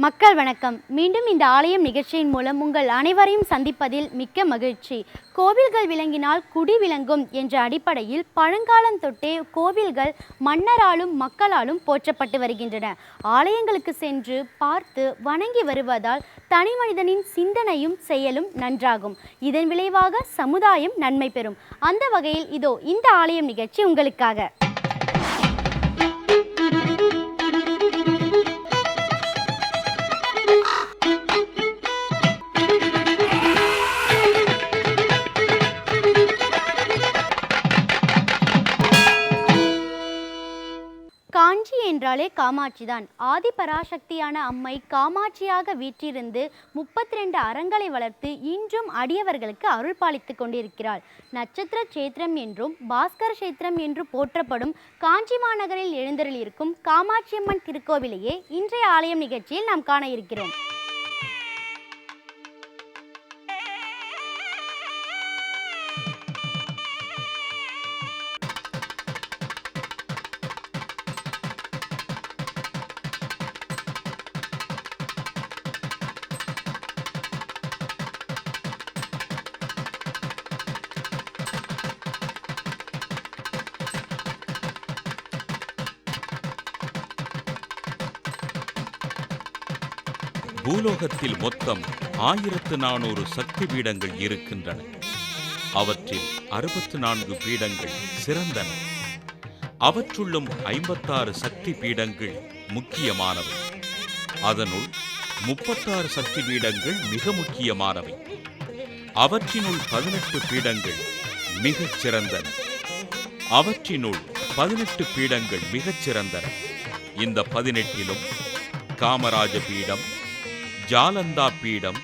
மக்கள் வணக்கம். மீண்டும் இந்த ஆலயம் நிகழ்ச்சியின் மூலம் உங்கள் அனைவரையும் சந்திப்பதில் மிக்க மகிழ்ச்சி. கோவில்கள் விளங்கினால் குடி விளங்கும் என்ற அடிப்படையில் பழங்காலம் தொட்டே கோவில்கள் மன்னராலும் மக்களாலும் போற்றப்பட்டு வருகின்றன. ஆலயங்களுக்கு சென்று பார்த்து வணங்கி வருவதால் தனி மனிதனின் சிந்தனையும் செயலும் நன்றாகும். இதன் விளைவாக சமுதாயம் நன்மை பெறும். அந்த வகையில் இதோ இந்த ஆலயம் நிகழ்ச்சி உங்களுக்காக. காஞ்சி என்றாலே காமாட்சி தான். ஆதி பராசக்தியான அம்மை காமாட்சியாக வீற்றிருந்து 32 அறங்களை வளர்த்து இன்றும் அடியவர்களுக்கு அருள் பாலித்து கொண்டிருக்கிறாள். நட்சத்திர சேத்திரம் என்றும் பாஸ்கர சேத்திரம் என்று போற்றப்படும் காஞ்சி மாநகரில் எழுந்தருளியிருக்கும் காமாட்சியம்மன் திருக்கோவிலையே இன்றைய ஆலயம் நிகழ்ச்சியில் நாம் காண இருக்கிறோம். பூலோகத்தில் மொத்தம் 1400 சக்தி பீடங்கள் இருக்கின்றன. அவற்றில் 64 பீடங்கள் சிறந்தன. அவற்றுள்ளும் 56 சக்தி பீடங்கள் முக்கியமானவை. அதனுள் 36 சக்தி பீடங்கள் மிக முக்கியமானவை. அவற்றினுள் 18 பீடங்கள் மிகச் சிறந்தன. அவற்றினுள் 18 பீடங்கள் மிகச் சிறந்தன. இந்த 18லும் காமராஜ பீடம், ஜாலந்தா பீடம்,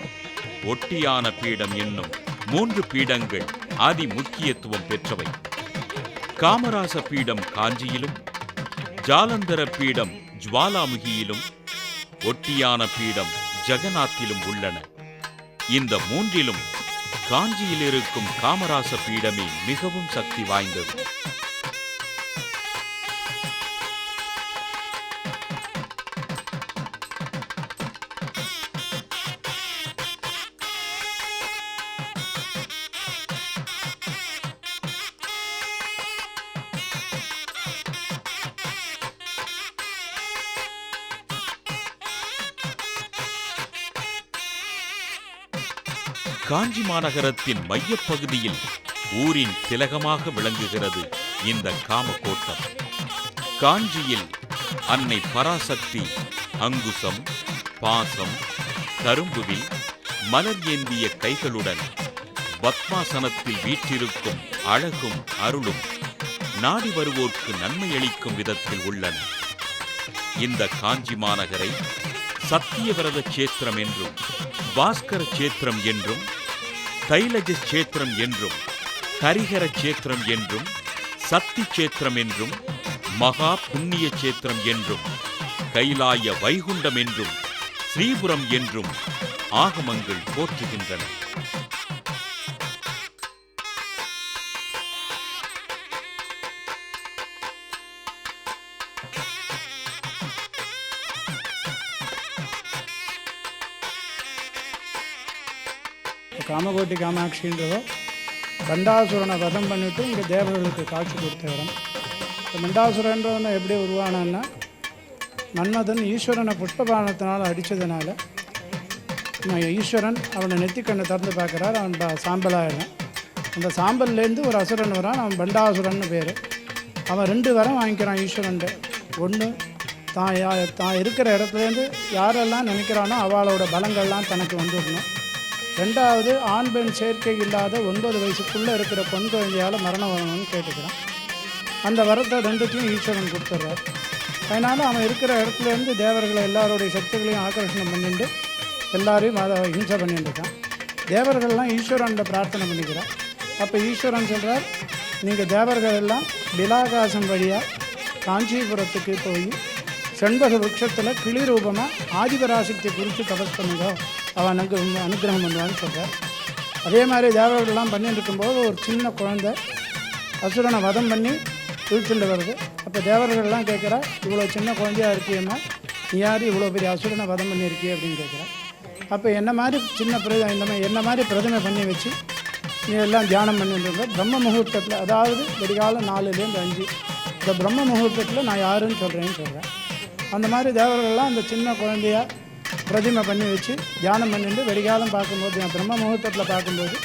ஒட்டியான பீடம் என்னும் 3 பீடங்கள் அதி முக்கியத்துவம் பெற்றவை. காமராச பீடம் காஞ்சியிலும், ஜாலந்தர பீடம் ஜுவாலாமுகியிலும், ஒட்டியான பீடம் ஜெகநாத்திலும் உள்ளன. இந்த 3லும் காஞ்சியில் இருக்கும் காமராச பீடமே மிகவும் சக்தி வாய்ந்தது. காஞ்சி மாநகரத்தின் மையப்பகுதியில் ஊரின் திலகமாக விளங்குகிறது இந்த காமகோட்டம். காஞ்சியில் அன்னை பராசக்தி அங்குசம், பாசம், கரும்புவில் மலர் ஏந்திய கைகளுடன் பத்மாசனத்தில் வீற்றிருக்கும் அழகும் அருளும் நாடி வருவோர்க்கு நன்மையளிக்கும் விதத்தில் உள்ளன. இந்த காஞ்சி மாநகரை சத்தியவிரத சேத்திரம் என்றும், பாஸ்கர சேத்திரம் என்றும், தைலஜ சேத்திரம் என்றும், ஹரிஹர சேத்திரம் என்றும், சக்தி சேத்திரம் என்றும், மகா புண்ணிய சேத்திரம் என்றும், கைலாய வைகுண்டம் என்றும், ஸ்ரீபுரம் என்றும் ஆகமங்கள் போற்றுகின்றன. காமகோட்டி காமாட்சின்றதோ மண்டாசுரனை வதம் பண்ணிவிட்டு இங்கே தேவர்களுக்கு காட்சி கொடுத்த இடம். இப்போ மண்டாசுரன்றவனை எப்படி உருவானான்னா, மன்மதன் ஈஸ்வரனை புஷ்பபானத்தினால் அடித்ததுனால ஈஸ்வரன் அவனை நெத்திக்கண்ணை திறந்து பார்க்குறார். அவன் சாம்பலாயிடுறான். அந்த சாம்பல்லேருந்து ஒரு அசுரன் வரான். அவன் பண்டாசுரன்னு பேர். அவன் 2 வரம் வாங்கிக்கிறான் ஈஸ்வரன்ட்டு. ஒன்று, தான் இருக்கிற இடத்துலேருந்து யாரெல்லாம் நினைக்கிறானோ அவளோட பலங்கள்லாம் தனக்கு வந்துடணும். 2வது, ஆண் பெண் சேர்க்கை இல்லாத 9 வயசுக்குள்ளே இருக்கிற பொன் குழந்தையால் மரணம் வரணும்னு கேட்டுக்கிறான். அந்த வரத்தை 2த்தையும் ஈஸ்வரன் கொடுத்துட்றார். அதனால் அவன் இருக்கிற இடத்துலேருந்து தேவர்களை எல்லாருடைய சக்திகளையும் ஆகர்ஷணம் பண்ணிட்டு எல்லாரையும் அதை ஹிம்சை பண்ணிட்டு இருக்கான். தேவர்கள்லாம் ஈஸ்வரன்கிட்ட பிரார்த்தனை பண்ணிக்கிறார். அப்போ ஈஸ்வரன் சொல்கிறார், நீங்கள் தேவர்கள் எல்லாம் பிலாகாசம் வழியாக காஞ்சிபுரத்துக்கு போய் செண்பக விருட்சத்தில் கிளி ரூபமாக ஆதிபராசக்தி குறித்து தபஸ் பண்ணுங்க, அவன் அனுகிரகம் பண்ணுவான்னு சொல்கிறார். அதே மாதிரி தேவர்கள்லாம் பண்ணிட்டு இருக்கும்போது ஒரு சின்ன குழந்தை அசுரனை வதம் பண்ணி இழுத்துட்டு வருது. அப்போ தேவர்கள்லாம் கேட்குறா, இவ்வளோ சின்ன குழந்தையாக இருக்கியம்மா, நீ யார் இவ்வளோ பெரிய அசுரனை வதம் பண்ணியிருக்கிய அப்படின்னு கேட்குறேன். அப்போ என்ன மாதிரி சின்ன என்ன மாதிரி பிரதிமை பண்ணி வச்சு நீ எல்லாம் தியானம் பண்ணிட்டு பிரம்ம முகூர்த்தத்தில், அதாவது வெடிகாலம் 4லேருந்து 5 இந்த பிரம்ம முகூர்த்தத்தில் நான் யாருன்னு சொல்கிறேன். அந்த மாதிரி தேவர்கள்லாம் அந்த சின்ன குழந்தைய பிரதிமை பண்ணி வச்சு தியானம் பண்ணிட்டு வெடிகாலம் பார்க்கும்போது பிரம்ம முகூர்த்தத்தில் பார்க்கும்போது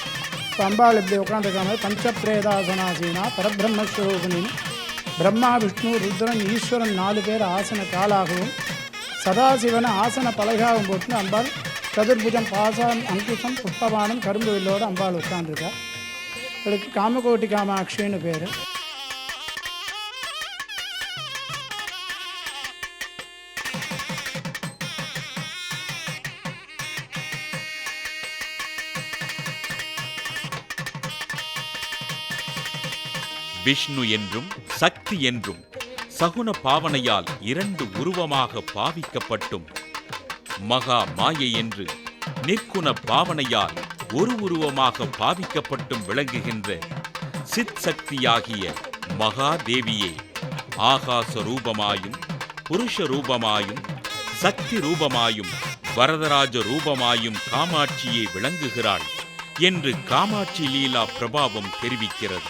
இப்போ அம்பாள் இப்படி உட்காந்துருக்காங்க. பஞ்சப்ரேதாசனாசீனா பரபிரம்மஸ்வரூபிணின்னு பிரம்மா விஷ்ணு ருத்ரன் ஈஸ்வரன் 4 பேர் ஆசன காலாகவும் சதாசிவனை ஆசன பலகாகவும் போட்டு அம்பாள் சதுர்புஜம் பாசம் அங்குசம் புஷ்பபானம் கரும்பு வில்லோடு அம்பாள் உட்காந்துருக்கார். அவளுக்கு காமகோட்டி காமாட்சின்னு பேர். விஷ்ணு என்றும் சக்தி என்றும் சகுன பாவனையால் 2 உருவமாக பாவிக்கப்பட்டும் மகா மாயை என்று நிற்குண பாவனையால் ஒரு உருவமாக பாவிக்கப்பட்டும் விளங்குகின்ற சித் சக்தியாகிய மகாதேவியே ஆகாச ரூபமாயும் புருஷ ரூபமாயும் சக்தி ரூபமாயும் வரதராஜ ரூபமாயும் காமாட்சியே விளங்குகிறாள் என்று காமாட்சி லீலா பிரபாவம் தெரிவிக்கிறது.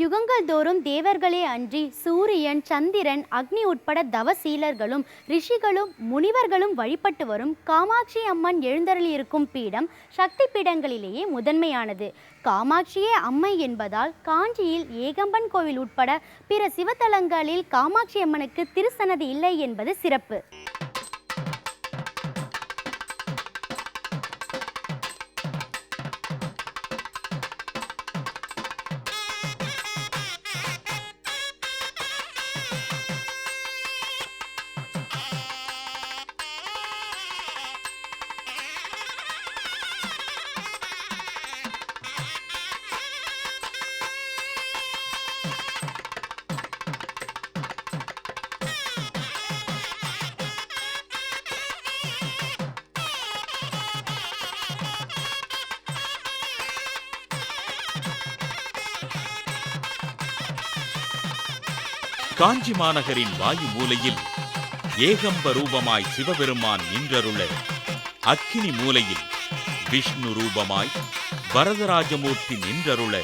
யுகங்கள் தோறும் தேவர்களே அன்றி சூரியன் சந்திரன் அக்னி உட்பட தவசீலர்களும் ரிஷிகளும் முனிவர்களும் வழிபட்டு வரும் காமாட்சி அம்மன் எழுந்தருளியிருக்கும் பீடம் சக்தி பீடங்களிலேயே முதன்மையானது. காமாட்சியே அம்மை என்பதால் காஞ்சியில் ஏகம்பன் கோவில் உட்பட பிற சிவத்தலங்களில் காமாட்சி அம்மனுக்கு திருசன்னதி இல்லை என்பது சிறப்பு. காஞ்சி மாநகரின் வாயு மூலையில் ஏகம்ப ரூபமாய் சிவபெருமான் நின்றருள, அக்கினி மூலையில் விஷ்ணு ரூபமாய் வரதராஜமூர்த்தி நின்றருள,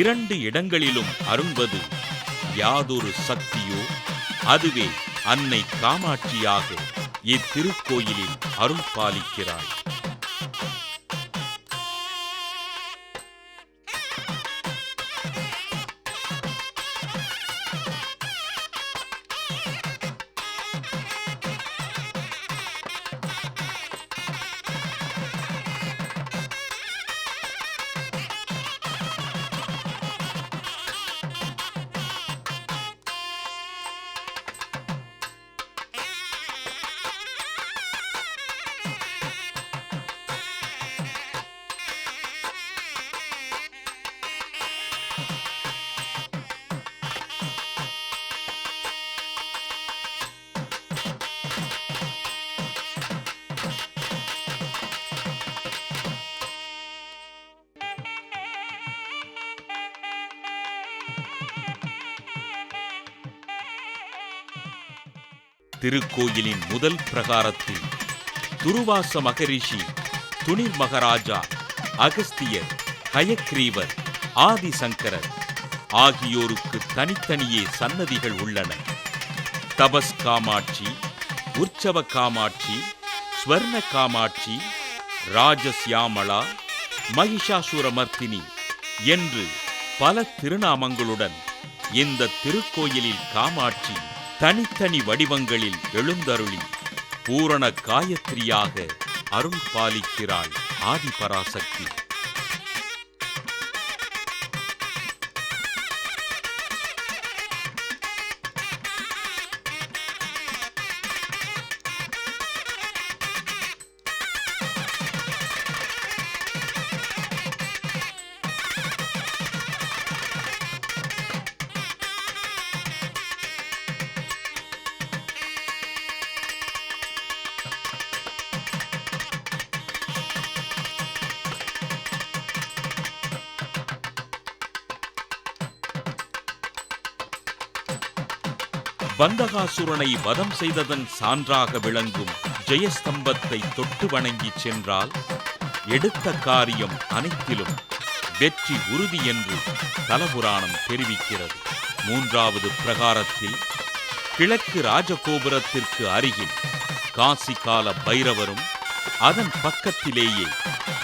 2 இடங்களிலும் அருள்வது யாதொரு சக்தியோ அதுவே அன்னை காமாட்சியாக இத்திருக்கோயிலில் அருள் பாலிக்கிறாள். திருக்கோயிலின் முதல் பிரகாரத்தில் துருவாச மகரிஷி, துணிர் மகாராஜா, அகஸ்தியர், ஹயக்ரீவர், ஆதிசங்கரர் ஆகியோருக்கு தனித்தனியே சன்னதிகள் உள்ளன. தபஸ் காமாட்சி, உற்சவ காமாட்சி, ஸ்வர்ண காமாட்சி, ராஜசியாமளா, மகிஷாசுரமர்த்தினி என்று பல திருநாமங்களுடன் இந்த திருக்கோயிலில் காமாட்சி தனித்தனி வடிவங்களில் எழுந்தருளி பூரண காயத்ரியாக அருள் பாலிக்கிறாள் ஆதிபராசக்தி. பந்தகாசுரனை வதம் செய்ததன் சான்றாக விளங்கும் ஜெயஸ்தம்பத்தை தொட்டு வணங்கிச் சென்றால் எடுத்த காரியம் அனைத்திலும் வெற்றி உறுதி என்று தலபுராணம் தெரிவிக்கிறது. மூன்றாவது பிரகாரத்தில் கிழக்கு ராஜகோபுரத்திற்கு அருகில் காசி கால பைரவரும் அதன் பக்கத்திலேயே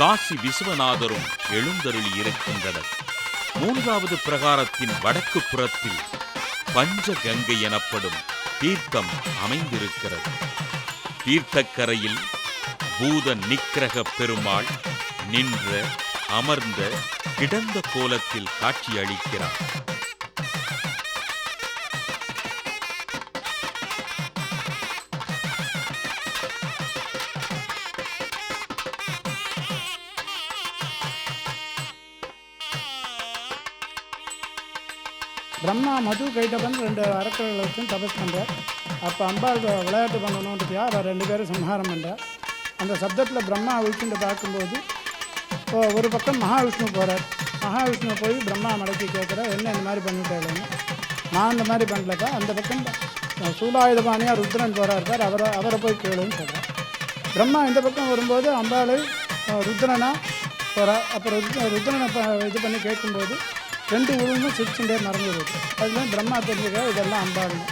காசி விஸ்வநாதரும் எழுந்தருளி இருக்கின்றனர். மூன்றாவது பிரகாரத்தின் வடக்கு புறத்தில் பஞ்சகங்கை எனப்படும் தீர்த்தம் அமைந்திருக்கிறது. தீர்த்தக்கரையில் பூத நிக்கிரக பெருமாள் நின்ற, அமர்ந்த, கிடந்த கோலத்தில் காட்சியளிக்கிறார். பிரம்மா மது கைட்டபன் 2 அரக்கர்களை வச்சு தபஸ் பண்ணுறார். அப்போ அம்பாள் விளையாட்டு பண்ணணுன்றதுக்காக அவர் 2 பேரும் சம்ஹாரம் பண்ணுறார். அந்த சப்தத்தில் பிரம்மா விழிச்சுட்டு பார்க்கும்போது ஒரு பக்கம் மகாவிஷ்ணு போகிறார். மகாவிஷ்ணு போய் பிரம்மா மடக்கி கேட்குறார், என்ன இந்த மாதிரி பண்ணிட்டேன்னு. நான் இந்த மாதிரி பண்ணலப்பா, அந்த பக்கம் சூலாயுதபாணியாக ருத்ரன் போகிறார், அவரை போய் கேளுன்னு சொல்கிறார். பிரம்மா இந்த பக்கம் வரும்போது அம்பாளை ருத்ரனா போகிறார். அப்புறம் ருத்ரனை இது பண்ணி கேட்கும்போது 2 உருவமும் சிரிச்சுட்டே மறந்துடுது. அதுதான் பிரம்மா தெரிஞ்சுக்க இதெல்லாம் அம்பாள்னு.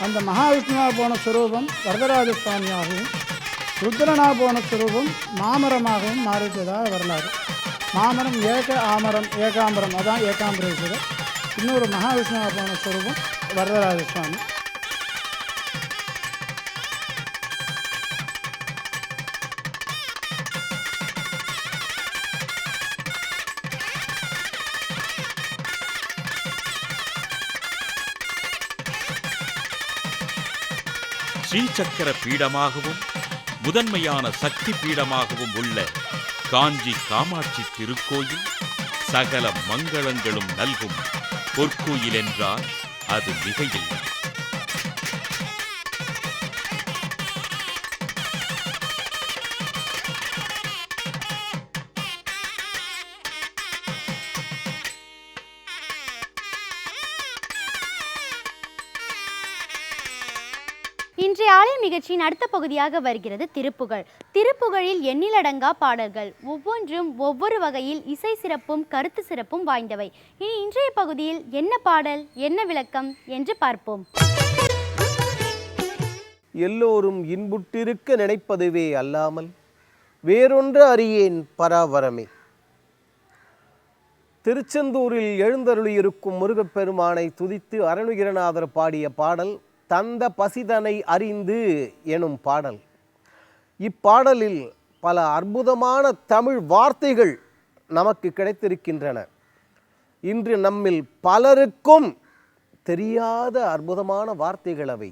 அந்த மகாவிஷ்ணுவாக போன ஸ்வரூபம் வரதராஜ சுவாமியாகவும் ருத்ரனாக போன ஸ்வரூபம் மாமரமாகவும் மாறிட்டதாக வரலாறு. மாமரம் ஏகாம்பரம், அதான் ஏகாம்பரேஸ்வரர். இன்னொரு மகாவிஷ்ணுவாக போன ஸ்வரூபம் வரதராஜ சுவாமி. ஸ்ரீசக்கர பீடமாகவும் முதன்மையான சக்தி பீடமாகவும் உள்ள காஞ்சி காமாட்சி திருக்கோயில் சகல மங்களங்களும் நல்கும் பொற்கோயில் என்றால் அது மிகையில்லை. இன்றைய ஆலய நிகழ்ச்சியின் அடுத்த பகுதியாக வருகிறது திருப்புகழ். திருப்புகழில் எண்ணிலடங்கா பாடல்கள், ஒவ்வொன்றும் ஒவ்வொரு வகையில் இசை சிறப்பும் கருத்து சிறப்பும் வாய்ந்தவை. இனி இன்றைய பகுதியில் என்ன பாடல், என்ன விளக்கம் என்று பார்ப்போம். எல்லோரும் இன்புற்றிருக்க நினைப்பதுவே அல்லாமல் வேறொன்று அறியேன் பராவரமே. திருச்செந்தூரில் எழுந்தருளியிருக்கும் முருகப்பெருமானை துதித்து அருணகிரிநாதர் பாடிய பாடல் தந்த பசிதனை அறிந்து எனும் பாடல். இப்பாடலில் பல அற்புதமான தமிழ் வார்த்தைகள் நமக்கு கிடைத்திருக்கின்றன. இன்று நம்மில் பலருக்கும் தெரியாத அற்புதமான வார்த்தைகள் அவை.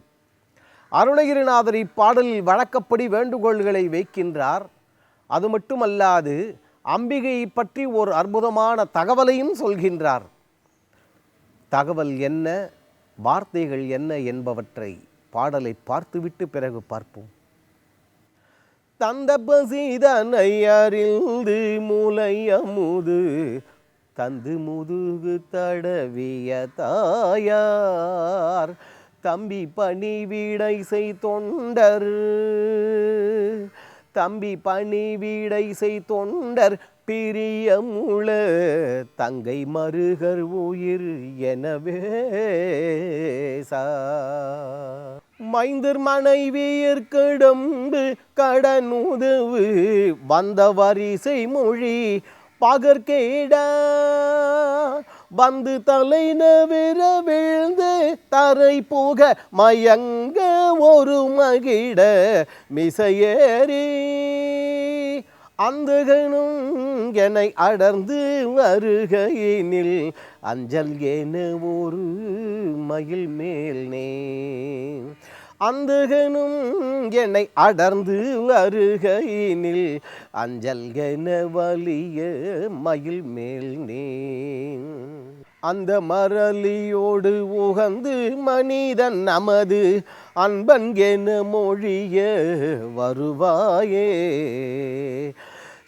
அருணகிரிநாதர் இப்பாடலில் வழக்கப்படி வேண்டுகோள்களை வைக்கின்றார். அது மட்டுமல்லாது அம்பிகையை பற்றி ஒரு அற்புதமான தகவலையும் சொல்கின்றார். தகவல் என்ன, வார்த்தைகள் என்ன என்பவற்றை பாடலை பார்த்துவிட்டு பிறகு பார்ப்போம். தந்த பசிதனை அறிந்து மூலை அமுது தந்து முதுகு தடவிய தாயார் தம்பி பணிவிடை செய் தொண்டர் பிரியமுள தங்கை மருகர் உயிர் எனவே மைந்தர் மனைவியர் கடம்பு கடனுதவு வந்த வரிசை மொழி பகற்கேட வந்து தலை நவிர வீழ்ந்து தரை போக மயங்க ஒரு மகிட மிசையேறி அந்தகனும் என்னை அடர்ந்து வருகையினில் அஞ்சல் என ஒரு மயில் மேல் நே அந்தகனும் என்னை அடர்ந்து வருகையினில் அஞ்சல் என வலிய மயில் மேல் நே அந்த மரலியோடு உகந்து மனிதன் நமது அன்பன் என மொழிய வருவாயே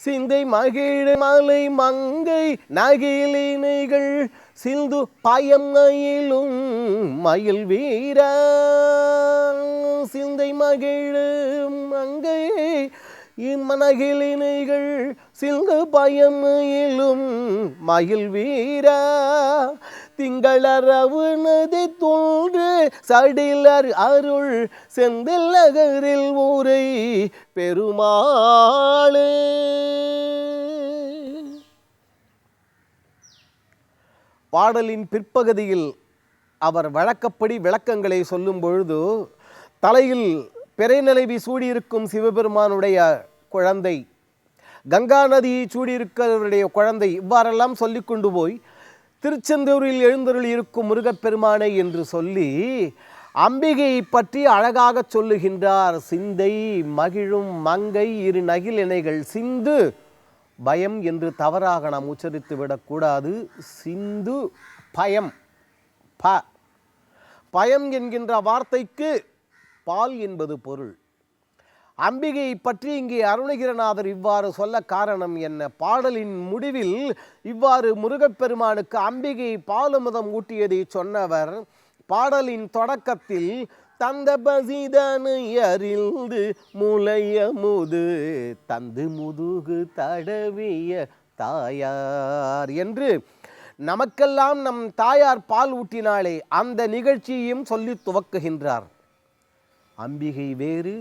சிந்தை மகிழ மலை மங்கை நகிலினைகள் சிந்து பயமயிலும் மயில் வீர சிந்தை மகிழும் அங்கை இம்மனகிளினைகள் சிந்து பயமயிலும் மயில் வீர திங்களரவு நதி தோன்று சடிலர் அருள் செந்தில் நகரில் ஊரை பெருமாளே. பாடலின் பிற்பகுதியில் அவர் வழக்கப்படி விளக்கங்களை சொல்லும் பொழுது தலையில் பிறைநிலவி சூடியிருக்கும் சிவபெருமானுடைய குழந்தை, கங்கா நதியை சூடியிருக்கிறவருடைய குழந்தை, இவ்வாறெல்லாம் சொல்லி கொண்டு போய் திருச்செந்தூரில் எழுந்தருள் இருக்கும் முருகப்பெருமானை என்று சொல்லி அம்பிகையை பற்றி அழகாக சொல்லுகின்றார். சிந்தை மகிழும் மங்கை இரு நகில் இணைகள். சிந்து பயம் என்று தவறாக நாம் உச்சரித்து விடக்கூடாது. சிந்து பயம். பயம் என்கின்ற வார்த்தைக்கு பால் என்பது பொருள். அம்பிகையை பற்றி இங்கே அருணகிரிநாதர் இவ்வாறு சொல்ல காரணம் என்ன? பாடலின் முடிவில் இவ்வாறு முருகப்பெருமானுக்கு அம்பிகை பாலுமுதம் ஊட்டியதை சொன்னவர் பாடலின் தொடக்கத்தில் தந்த பசிதனை அறிந்து முளைய முது தந்து முதுகு தடவிய தாயார் என்று நமக்கெல்லாம் நம் தாயார் பால் ஊட்டினாலே அந்த நிகழ்ச்சியையும் சொல்லி துவக்குகின்றார். அம்பிகை வேறு,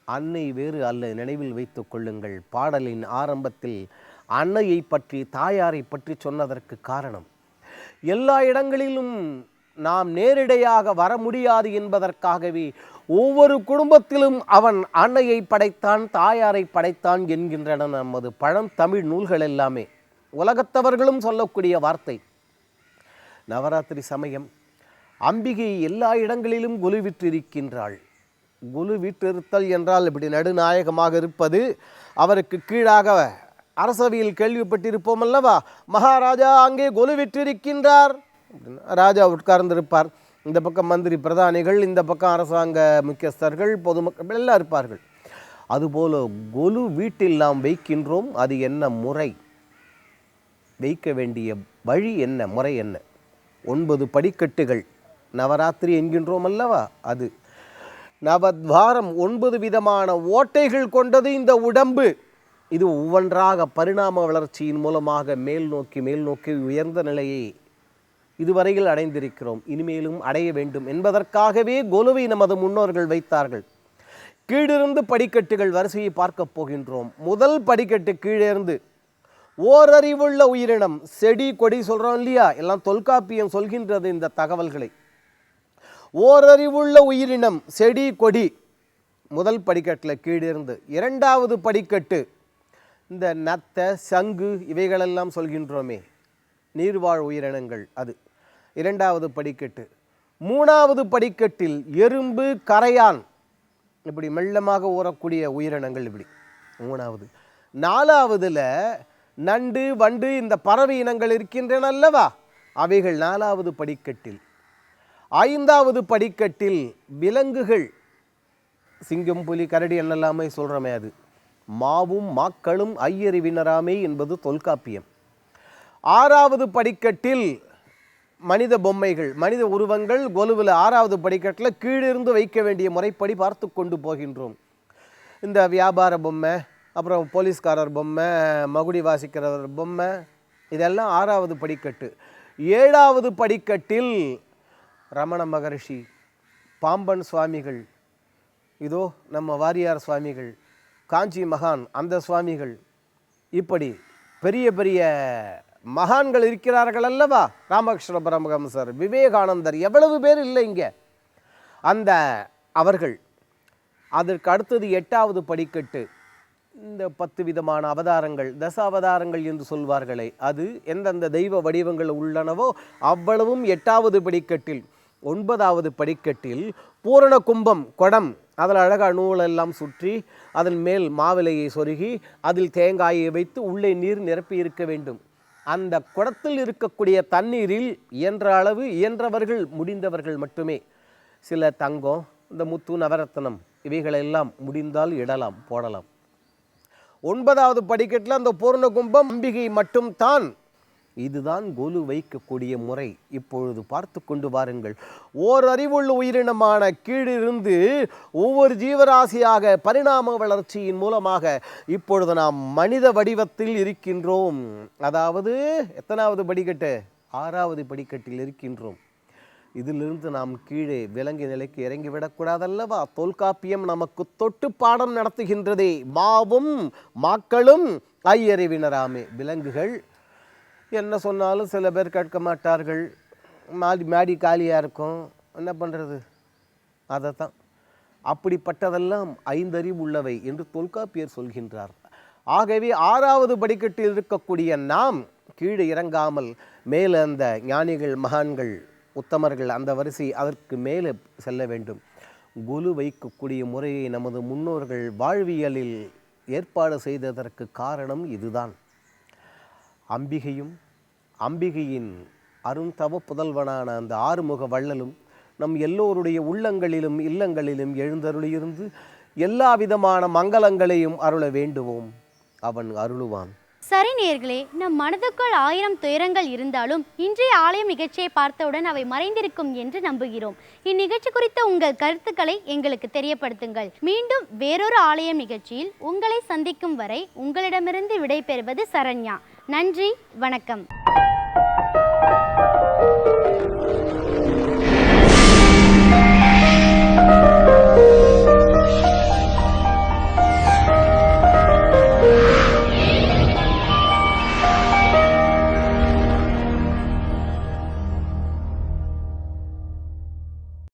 அன்னை வேறு அல்ல, நினைவில் வைத்துக் கொள்ளுங்கள். பாடலின் ஆரம்பத்தில் அன்னையை பற்றி, தாயாரை பற்றி சொன்னதற்கு காரணம், எல்லா இடங்களிலும் நாம் நேரிடையாக வர முடியாது என்பதற்காகவே ஒவ்வொரு குடும்பத்திலும் அவன் அன்னையை படைத்தான், தாயாரை படைத்தான் என்கின்றன நமது பழந்தமிழ் நூல்கள் எல்லாமே. உலகத்தவர்களும் சொல்லக்கூடிய வார்த்தை. நவராத்திரி சமயம் அம்பிகை எல்லா இடங்களிலும் கொலுவிற்றிருக்கின்றாள். குரு வீட்டிருத்தல் என்றால் இப்படி நடுநாயகமாக இருப்பது. அவருக்கு கீழாக அரசவையில் கேள்விப்பட்டிருப்போம் அல்லவா, மகாராஜா அங்கே கொலு விற்றிருக்கின்றார். ராஜா உட்கார்ந்திருப்பார், இந்த பக்கம் மந்திரி பிரதானிகள், இந்த பக்கம் அரசாங்க முக்கியஸ்தர்கள், பொதுமக்கள் எல்லாம் இருப்பார்கள். அதுபோல கொலு வீட்டில் நாம் வைக்கின்றோம். அது என்ன முறை, வைக்க வேண்டிய வழி என்ன, முறை என்ன? 9 படிக்கட்டுகள் நவராத்திரி என்கின்றோம் அல்லவா, அது நவத்வாரம் 9 விதமான ஓட்டைகள் கொண்டது இந்த உடம்பு. இது ஒவ்வொன்றாக பரிணாம வளர்ச்சியின் மூலமாக மேல் நோக்கி உயர்ந்த நிலையை இதுவரையில் அடைந்திருக்கிறோம். இனிமேலும் அடைய வேண்டும் என்பதற்காகவே கொலுவை நமது முன்னோர்கள் வைத்தார்கள். கீழிருந்து படிக்கட்டுகள் வரிசையை பார்க்க போகின்றோம். முதல் படிக்கட்டு கீழிருந்து ஓரறிவுள்ள உயிரினம், செடி கொடி சொல்கிறோம் இல்லையா, எல்லாம் தொல்காப்பியம் சொல்கின்றது இந்த தகவல்களை. ஓரறிவுள்ள உயிரினம், செடி கொடி, முதல் படிக்கட்டில் கீழிருந்து. இரண்டாவது படிக்கட்டு இந்த நத்த சங்கு இவைகளெல்லாம் சொல்கின்றோமே, நீர்வாழ் உயிரினங்கள், அது இரண்டாவது படிக்கட்டு. மூணாவது படிக்கட்டில் எறும்பு, கரையான், இப்படி மெல்லமாக ஊறக்கூடிய உயிரினங்கள், இப்படி மூணாவது. நாலாவதுல நண்டு, வண்டு, இந்த பறவை இனங்கள் இருக்கின்றன அல்லவா, அவைகள் நாலாவது படிக்கட்டில். ஐந்தாவது படிக்கட்டில் விலங்குகள், சிங்கம், புலி, கரடி என்னெல்லாமே சொல்கிறோமே, அது மாவும் மாக்களும் ஐயறிவினராமே என்பது தொல்காப்பியம். ஆறாவது படிக்கட்டில் மனித பொம்மைகள், மனித உருவங்கள். கொலுவில் ஆறாவது படிக்கட்டில் கீழிருந்து வைக்க வேண்டிய முறைப்படி பார்த்து கொண்டு போகின்றோம். இந்த வியாபார பொம்மை, அப்புறம் போலீஸ்காரர் பொம்மை, மகுடி வாசிக்கிறவர் பொம்மை, இதெல்லாம் ஆறாவது படிக்கட்டு. ஏழாவது படிக்கட்டில் ரமண மகரிஷி, பாம்பன் சுவாமிகள், இதோ நம்ம வாரியார் சுவாமிகள், காஞ்சி மகான் அந்த சுவாமிகள், இப்படி பெரிய பெரிய மகான்கள் இருக்கிறார்கள் அல்லவா, ராமகிருஷ்ண பரமஹம்சர், விவேகானந்தர், எவ்வளவு பேர் இல்லை இங்கே, அந்த அவர்கள். அதற்கு அடுத்தது எட்டாவது படிக்கட்டு இந்த 10 விதமான அவதாரங்கள், தசாவதாரங்கள் என்று சொல்வார்களே, அது எந்தெந்த தெய்வ வடிவங்கள் உள்ளனவோ அவ்வளவும் எட்டாவது படிக்கட்டில். 9வது படிக்கட்டில் பூரண கும்பம், குடம், அதில் அழகாக நூலெல்லாம் சுற்றி அதன் மேல் மாவிலையை சொருகி அதில் தேங்காயை வைத்து உள்ளே நீர் நிரப்பி இருக்க வேண்டும். அந்த குடத்தில் இருக்கக்கூடிய தண்ணீரில் இயன்ற அளவு, இயன்றவர்கள், முடிந்தவர்கள் மட்டுமே சில தங்கம், இந்த முத்து, நவரத்னம் இவைகளெல்லாம் முடிந்தால் இடலாம், போடலாம். 9வது படிக்கட்டில் அந்த பூர்ண கும்பம் அம்பிகை மட்டும் தான் இதுதான் கொலு வைக்கக்கூடிய முறை. இப்பொழுது பார்த்து கொண்டு வாருங்கள். ஓர் அறிவுள்ள உயிரினமான கீழிருந்து ஒவ்வொரு ஜீவராசியாக பரிணாம வளர்ச்சியின் மூலமாக இப்பொழுது நாம் மனித வடிவத்தில் இருக்கின்றோம். அதாவது எத்தனாவது படிக்கட்டு? 6வது படிக்கட்டில் இருக்கின்றோம். இதிலிருந்து நாம் கீழே விலங்கு நிலைக்கு இறங்கிவிடக்கூடாதல்லவா? தொல்காப்பியம் நமக்கு தொட்டு பாடம் நடத்துகின்றதே. மாவும் மாக்களும் ஐயறிவினராமே. விலங்குகள் என்ன சொன்னாலும் சில பேர் கேட்க மாட்டார்கள். மாடி காலியாக இருக்கும், என்ன பண்ணுறது? அதை தான் அப்படிப்பட்டதெல்லாம் 5 அறிவு உள்ளவை என்று தொல்காப்பியர் சொல்கின்றார். ஆகவே 6வது படிக்கட்டில் இருக்கக்கூடிய நாம் கீழே இறங்காமல் மேலே அந்த ஞானிகள், மகான்கள், உத்தமர்கள் அந்த வரிசை அதற்கு மேலே செல்ல வேண்டும். கொலு வைக்கக்கூடிய முறையை நமது முன்னோர்கள் வாழ்வியலில் ஏற்பாடு செய்ததற்கு காரணம் இதுதான். அம்பிகையின் அருந்தவ புதல்வனான அந்த ஆறுமுக வள்ளலும் நம் எல்லோருடைய உள்ளங்களிலும் இல்லங்களிலும் எழுந்தருளியிருந்து எல்லா விதமான மங்களங்களையும் அருள வேண்டுவோம். அவன் அருளுவான். சரி நேயர்களே, நம் மனதுக்குள் 1000 துயரங்கள் இருந்தாலும் இன்றைய ஆலயம் நிகழ்ச்சியை பார்த்தவுடன் அவை மறைந்திருக்கும் என்று நம்புகிறோம். இந்நிகழ்ச்சி குறித்த உங்கள் கருத்துக்களை எங்களுக்கு தெரியப்படுத்துங்கள். மீண்டும் வேறொரு ஆலயம் நிகழ்ச்சியில் உங்களை சந்திக்கும் வரை உங்களிடமிருந்து விடைபெறுவது சரண்யா. நன்றி, வணக்கம்.